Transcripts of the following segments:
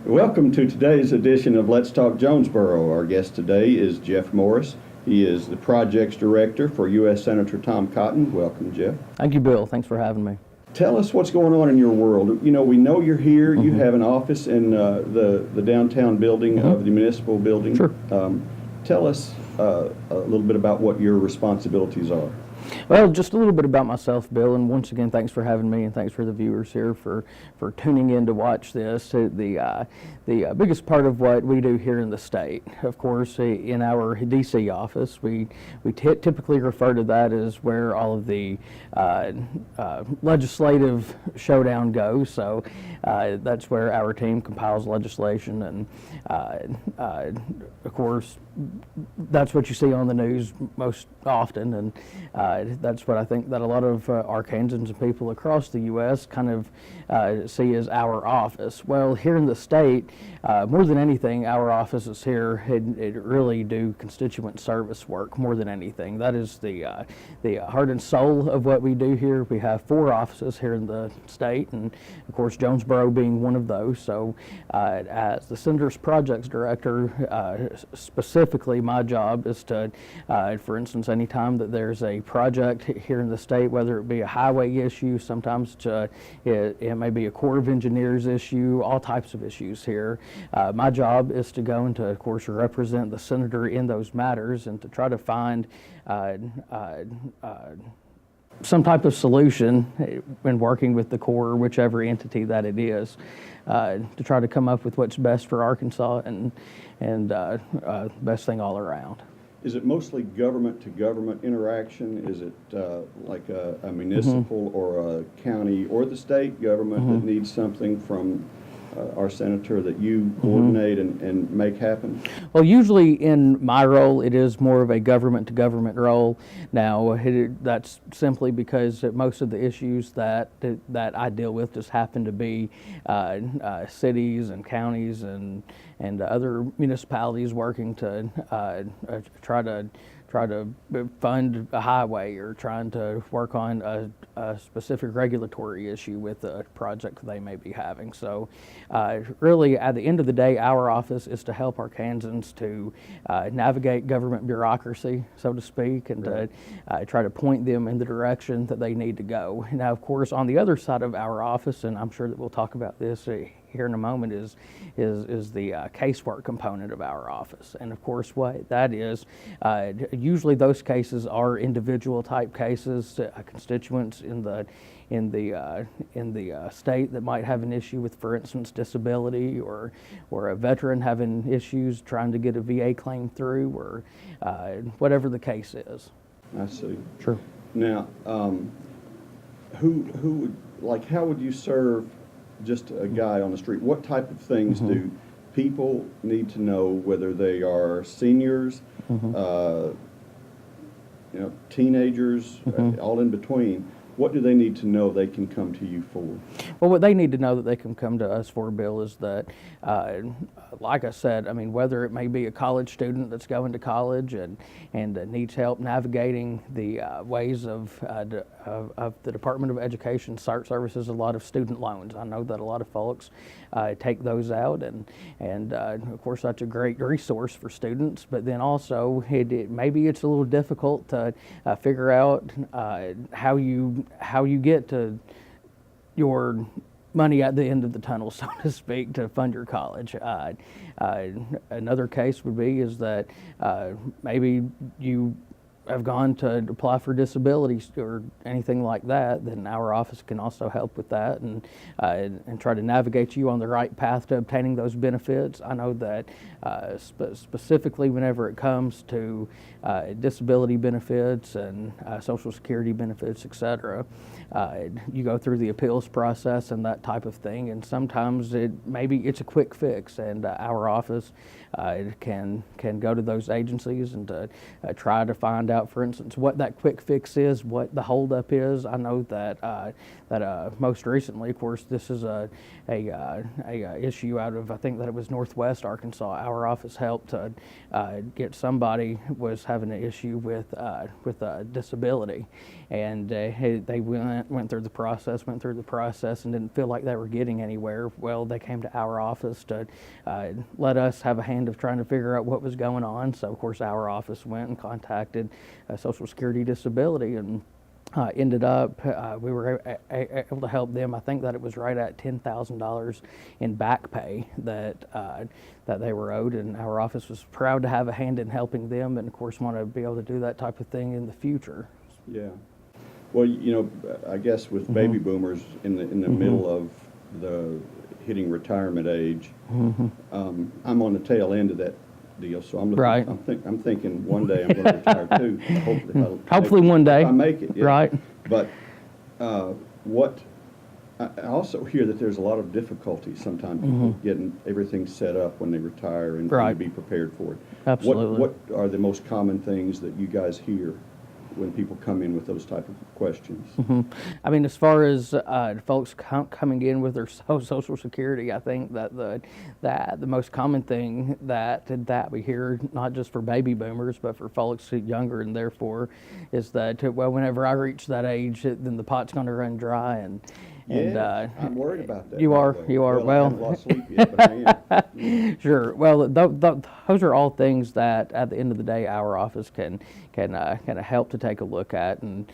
Welcome to today's edition of Let's Talk Jonesboro. Our guest today is Jeff Morris. He is the projects director for U.S. Senator Tom Cotton. Welcome, Jeff. Thank you, Bill. Thanks for having me. Tell us what's going on in your world. You know, we know you're here. You have an office in the downtown building of the municipal building. Sure. Tell us a little bit about what your responsibilities are. Well, just a little bit about myself, Bill, and once again, thanks for having me, and thanks for the viewers here for tuning in to watch this. The biggest part of what we do here in the state, of course, in our D.C. office, we typically refer to that as where all of the legislative showdown goes. So that's where our team compiles legislation, and of course, that's what you see on the news most often, and that's what I think that a lot of Arkansans and people across the U.S. kind of see as our office. Well, here in the state, more than anything, our offices here it really do constituent service work more than anything. That is the heart and soul of what we do here. We have 4 offices here in the state, and of course Jonesboro being one of those. So as the Senator's Projects Director, specifically my job is to, for instance, anytime that there's a project here in the state, whether it be a highway issue, sometimes it may be a Corps of Engineers issue, all types of issues here. My job is to go and to, of course, represent the senator in those matters and to try to find some type of solution when working with the Corps or whichever entity that it is, to try to come up with what's best for Arkansas and best thing all around. Is it mostly government-to-government interaction? Is it like a municipal or a county or the state government that needs something from our senator that you coordinate and make happen? Well, usually in my role, it is more of a government-to-government role. Now, that's simply because most of the issues that I deal with just happen to be cities and counties and other municipalities working to try to fund a highway or trying to work on a specific regulatory issue with a project they may be having. So really, at the end of the day, our office is to help Arkansans to navigate government bureaucracy, so to speak, and to try to point them in the direction that they need to go. Now, of course, on the other side of our office, and I'm sure that we'll talk about this here in a moment, is the casework component of our office. And of course, what that is, usually those cases are individual type cases, constituents in the state that might have an issue with, for instance, disability, or a veteran having issues trying to get a VA claim through, or whatever the case is. I see. Sure. Now, who like, how would you serve just a guy on the street? What type of things do people need to know, whether they are seniors, teenagers, all in between? What do they need to know they can come to you for? Well, what they need to know that they can come to us for, Bill, is that, like I said, I mean, whether it may be a college student that's going to college and needs help navigating the ways of the Department of Education services a lot of student loans. I know that a lot of folks take those out, and of course that's a great resource for students. But then also, maybe it's a little difficult to figure out how you get to your money at the end of the tunnel, so to speak, to fund your college. Another case would be is that maybe you have gone to apply for disability or anything like that, then our office can also help with that and try to navigate you on the right path to obtaining those benefits. I know that specifically whenever it comes to disability benefits and Social Security benefits, etc., you go through the appeals process and that type of thing, and sometimes maybe it's a quick fix, and our office can go to those agencies and try to find out, for instance, what that quick fix is, what the holdup is. I know that most recently, of course, this is a issue out of, I think that it was Northwest Arkansas. Our office helped get somebody was having an issue with a disability, and they went through the process, and didn't feel like they were getting anywhere. Well, they came to our office to let us have a hand of trying to figure out what was going on. So, of course, our office went and contacted Social Security Disability, and ended up, we were able to help them. I think that it was right at $10,000 in back pay that they were owed, and our office was proud to have a hand in helping them, and of course want to be able to do that type of thing in the future. Yeah. Well, you know, I guess with baby boomers in the middle of the hitting retirement age, I'm on the tail end of that deal, so I'm looking, Right. I'm thinking one day I'm going to retire too. Hopefully one day. If I make it, yeah. Right. But I also hear that there's a lot of difficulty sometimes people getting everything set up when they retire and Right. to be prepared for it. Absolutely. What are the most common things that you guys hear when people come in with those type of questions? I mean, as far as folks coming in with their Social Security, I think that the most common thing that we hear, not just for baby boomers, but for folks younger and therefore, is that, well, whenever I reach that age, then the pot's going to run dry, and I'm worried about that. You by are. the way. You are. I Well, haven't lost sleep yet, but I am. Sure. Well, those are all things that, at the end of the day, our office can help to take a look at, and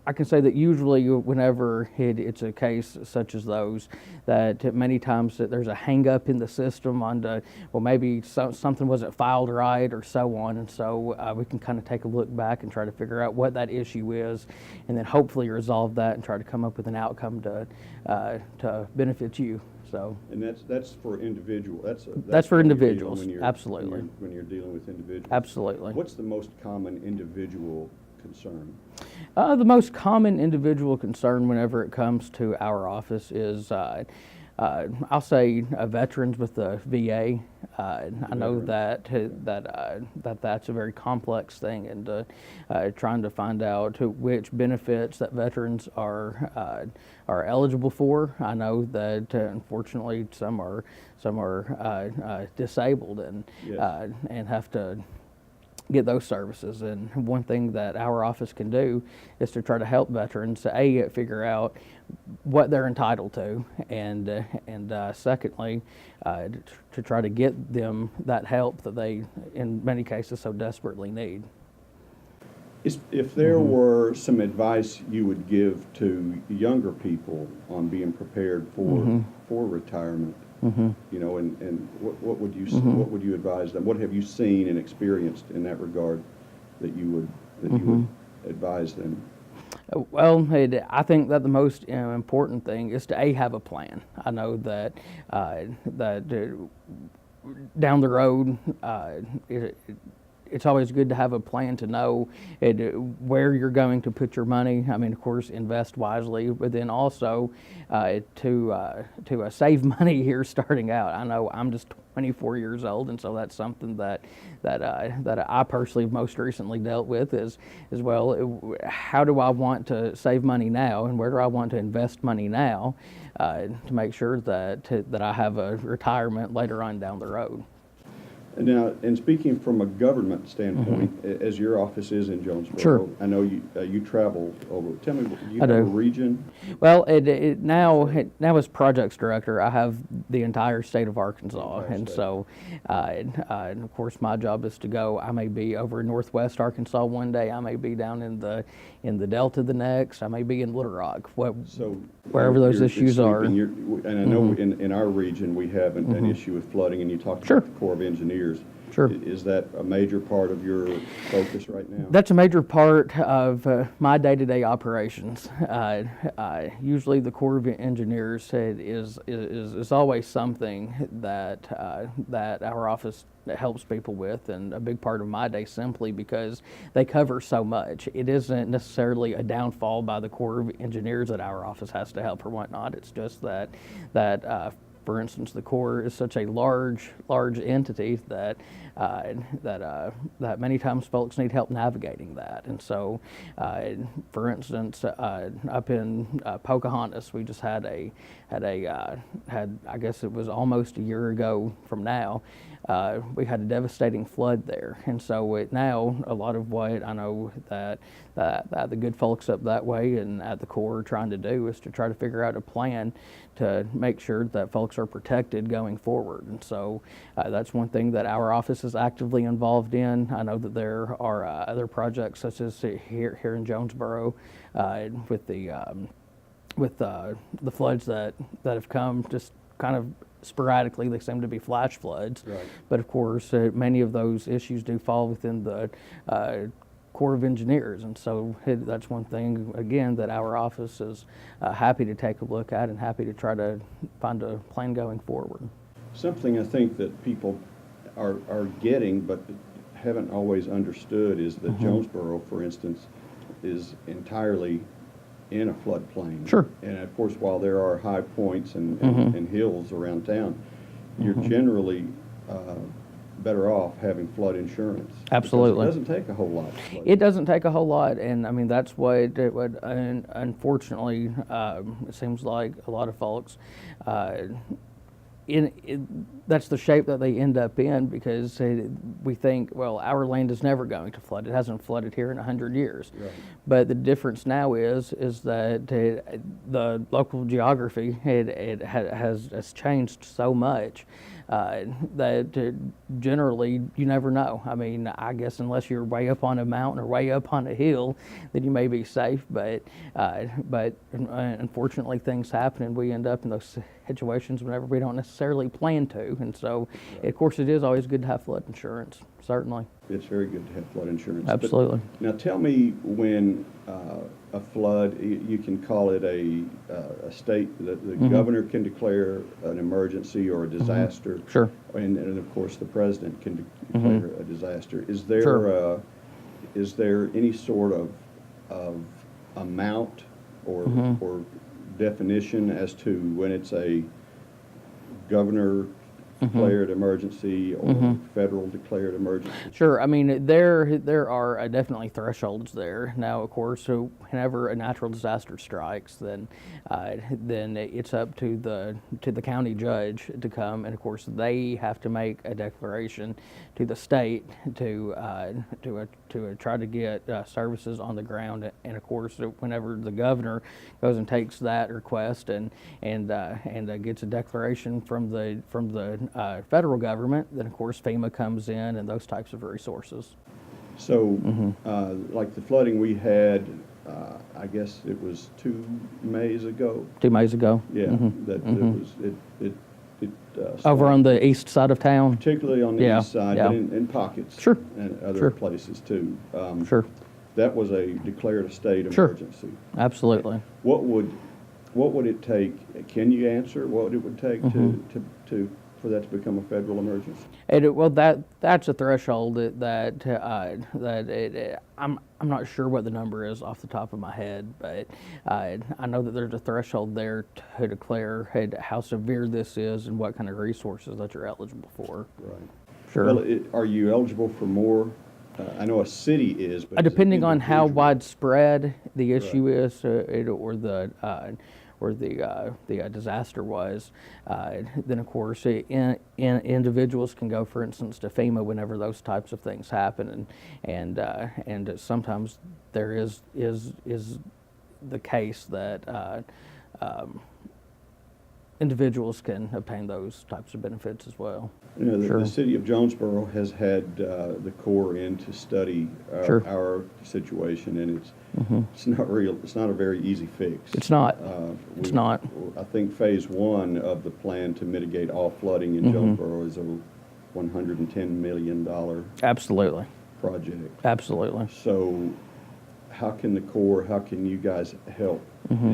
I can say that usually, whenever it's a case such as those, that many times that there's a hang up in the system on well, maybe something wasn't filed right or so on, and so we can kind of take a look back and try to figure out what that issue is, and then hopefully resolve that and try to come up with an outcome to benefit you. So. And that's for individual. That's for when you're individuals. dealing- Absolutely. When you're dealing with individuals. Absolutely. What's the most common individual concern? The most common individual concern whenever it comes to our office is, I'll say, veterans with the VA. I know that's a very complex thing, and trying to find out which benefits that veterans are eligible for. I know that unfortunately some are disabled and Yes. and have to get those services. And one thing that our office can do is to try to help veterans figure out what they're entitled to, and secondly, to try to get them that help that they, in many cases, so desperately need. If there were some advice you would give to younger people on being prepared for retirement, you know, and what would you advise them? What have you seen and experienced in that regard that you would advise them? Well, I think that the most important thing is to have a plan. I know that down the road, it's always good to have a plan to know where you're going to put your money. I mean, of course, invest wisely, but then also to save money here starting out. I know I'm just 24 years old, and so that's something that I personally most recently dealt with is well, how do I want to save money now, and where do I want to invest money now to make sure that I have a retirement later on down the road. And now, and speaking from a government standpoint, as your office is in Jonesboro, Sure. I know you travel over. Tell me, do you I have a do. region? Well, now as projects director, I have the entire state of Arkansas, Entire and state. so, and of course, my job is to go. I may be over in Northwest Arkansas one day. I may be down in the Delta the next. I may be in Little Rock. So Wherever those you're issues are. And I know in our region we have an issue with flooding, and you talked Sure. about the Corps of Engineers. Sure. Is that a major part of your focus right now? That's a major part of my day-to-day operations. Usually, the Corps of Engineers is always something that our office helps people with, and a big part of my day simply because they cover so much. It isn't necessarily a downfall by the Corps of Engineers that our office has to help or whatnot. It's just that for instance, the Corps is such a large entity that that many times folks need help navigating that. And so, for instance, up in Pocahontas, we just had I guess it was almost a year ago from now. We had a devastating flood there, and so now a lot of what I know that the good folks up that way and at the Corps are trying to do is to try to figure out a plan to make sure that folks are protected going forward. And so that's one thing that our office is actively involved in. I know that there are other projects such as here in Jonesboro with the floods that have come just kind of sporadically. They seem to be flash floods. Right. But of course, many of those issues do fall within the Corps of Engineers. And so that's one thing, again, that our office is happy to take a look at and happy to try to find a plan going forward. Something I think that people are getting but haven't always understood is that Jonesboro, for instance, is entirely in a floodplain. Sure. And of course, while there are high points and hills around town, you're generally better off having flood insurance. Absolutely. It doesn't take a whole lot. It doesn't take a whole lot, and I mean that's what it would. Unfortunately, it seems like a lot of folks. That's the shape that they end up in because we think, well, our land is never going to flood. It hasn't flooded here in 100 years. Right. But the difference now is that the local geography has changed so much that generally you never know. I mean, I guess unless you're way up on a mountain or way up on a hill, then you may be safe. But unfortunately, things happen, and we end up in those situations whenever we don't necessarily plan to. And so, of course, it is always good to have flood insurance. Certainly. It's very good to have flood insurance. Absolutely. But now tell me when a flood, you can call it a state, the governor can declare an emergency or a disaster. Sure. And of course the president can declare a disaster. Is there Sure. Is there any sort of amount or definition as to when it's a governor declared emergency or federal declared emergency? Sure. I mean, there are definitely thresholds there. Now, of course, so whenever a natural disaster strikes, then it's up to the county judge to come, and of course, they have to make a declaration to the state to try to get services on the ground. And of course, whenever the governor goes and takes that request and gets a declaration from the federal government, then of course FEMA comes in and those types of resources. So, like the flooding we had, I guess it was 2 Mays ago. 2 Mays ago. Yeah, that it Over on the east side of town. particularly on the Yeah, east side, yeah. but in pockets. Sure, And other sure. places too. Sure. That was a declared a state Sure. emergency. Absolutely. What would it take? Can you answer what it would take to for that to become a federal emergency? Well, that's a threshold I'm not sure what the number is off the top of my head, but I know that there's a threshold there to declare how severe this is and what kind of resources that you're eligible for. Right. Sure. Well, are you eligible for more? I know a city is, but Depending on how individual. widespread the issue is, or the disaster was, then of course individuals can go, for instance, to FEMA whenever those types of things happen, and sometimes there is the case that individuals can obtain those types of benefits as well. You know, Sure. the city of Jonesboro has had the Corps in to study Sure. our situation, and it's not real. It's not a very easy fix. It's not. It's not. I think phase 1 of the plan to mitigate all flooding in Jonesboro is a $110 million Absolutely. project. Absolutely. So how can the Corps, how can you guys help?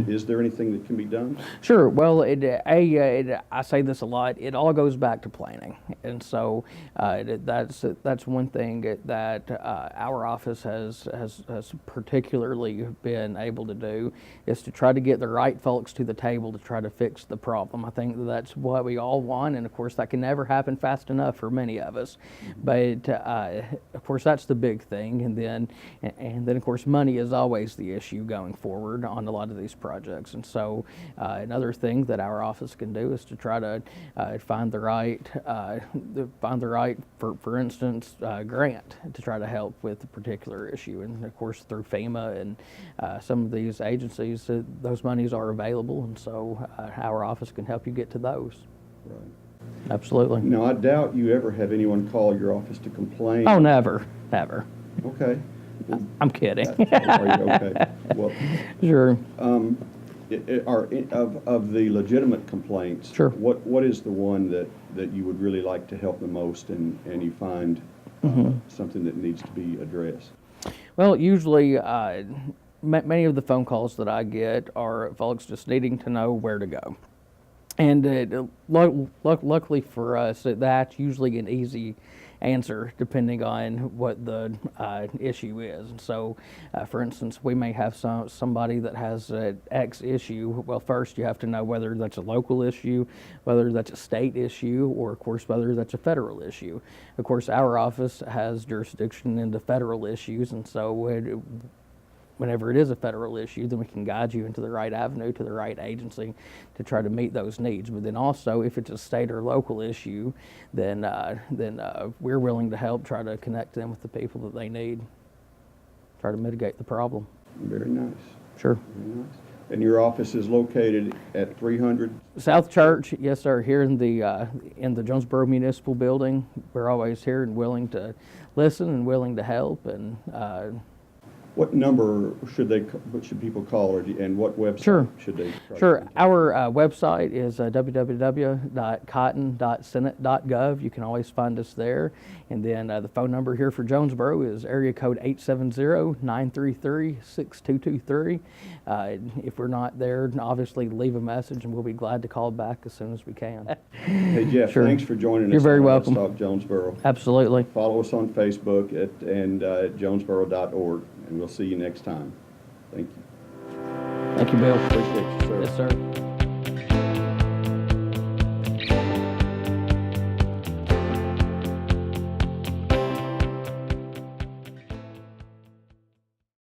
Is there anything that can be done? Sure. Well, I say this a lot. It all goes back to planning, and so that's one thing that our office has particularly been able to do, is to try to get the right folks to the table to try to fix the problem. I think that's what we all want, and of course that can never happen fast enough for many of us. But of course that's the big thing, and then of course money is always the issue going forward on a lot of these projects. And so another thing that our office can do is to try to find the right, for instance, grant to try to help with a particular issue. And of course through FEMA and some of these agencies, those monies are available, and so our office can help you get to those. Right. Absolutely. Now, I doubt you ever have anyone call your office to complain. Oh, never. Okay. I'm kidding. Are you okay? Well, Sure. of the legitimate complaints, Sure. What is the one that you would really like to help the most, and you find something that needs to be addressed? Well, usually many of the phone calls that I get are folks just needing to know where to go. And luckily for us, that's usually an easy answer depending on what the issue is. And so, for instance, we may have somebody that has an X issue. Well, first you have to know whether that's a local issue, whether that's a state issue, or of course whether that's a federal issue. Of course, our office has jurisdiction into federal issues, and so whenever it is a federal issue, then we can guide you into the right avenue, to the right agency to try to meet those needs. But then also, if it's a state or local issue, then we're willing to help try to connect them with the people that they need, try to mitigate the problem. Very nice. Sure. Very nice. And your office is located at 300? South Church, yes, sir. Here in the Jonesboro Municipal Building. We're always here and willing to listen and willing to help. And what number should people call, and what website should they try Sure. to contact? Our website is www.cotton.senate.gov. You can always find us there. And then the phone number here for Jonesboro is area code 870-933-6223. If we're not there, obviously leave a message and we'll be glad to call back as soon as we can. Hey, Jeff, Sure. thanks for joining us. You're very on welcome. Let's Talk Jonesboro. Absolutely. Follow us on Facebook and at jonesboro.org, and we'll see you next time. Thank you. Thank you, Bill. Appreciate you, sir. Yes, sir.